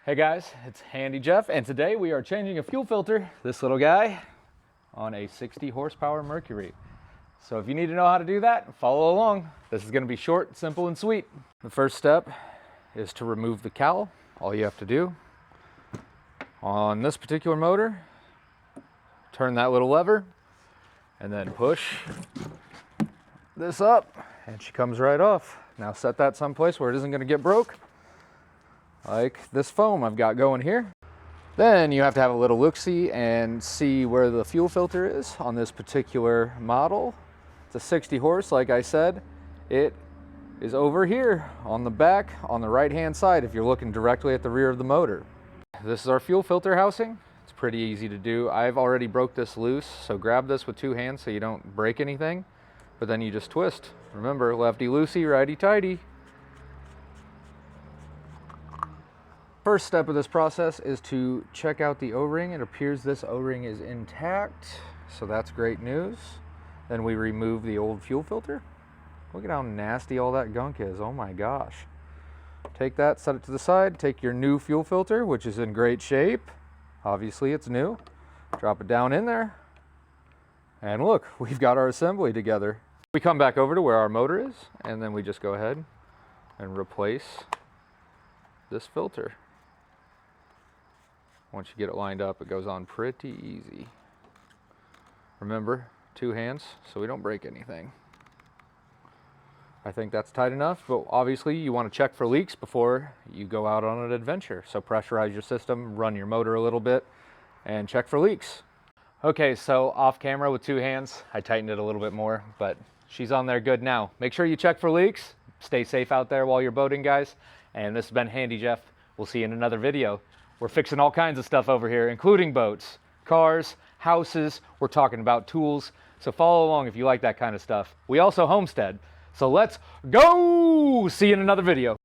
Hey guys, it's Handy Jeff, and today we are changing a fuel filter, this little guy, on a 60 horsepower Mercury. So if you need to know how to do that, follow along. This is going to be short, simple, and sweet. The first step is to remove the cowl. All you have to do on this particular motor, turn that little lever, and then push this up, and she comes right off. Now set that someplace where it isn't going to get broke, like this foam I've got going here. Then you have to have a little look-see and see where the fuel filter is on this particular model. It's a 60 horse, like I said. It is over here on the back, on the right-hand side, if you're looking directly at the rear of the motor. This is our fuel filter housing. It's pretty easy to do. I've already broke this loose, so grab this with two hands so you don't break anything, but then you just twist. Remember, lefty-loosey, righty-tighty. First step of this process is to check out the O-ring. It appears this O-ring is intact, so that's great news. Then we remove the old fuel filter. Look at how nasty all that gunk is. Oh my gosh. Take that, set it to the side, take your new fuel filter, which is in great shape. Obviously it's new. Drop it down in there. And look, we've got our assembly together. We come back over to where our motor is, and then we just go ahead and replace this filter. Once you get it lined up, it goes on pretty easy. Remember, two hands so we don't break anything. I think that's tight enough, but obviously you want to check for leaks before you go out on an adventure. So pressurize your system, run your motor a little bit, and check for leaks. Okay, so off camera with two hands, I tightened it a little bit more, but she's on there good now. Make sure you check for leaks. Stay safe out there while you're boating, guys. And this has been Handy Jeff. We'll see you in another video. We're fixing all kinds of stuff over here, including boats, cars, houses. We're talking about tools. So follow along if you like that kind of stuff. We also homestead. So let's go! See you in another video.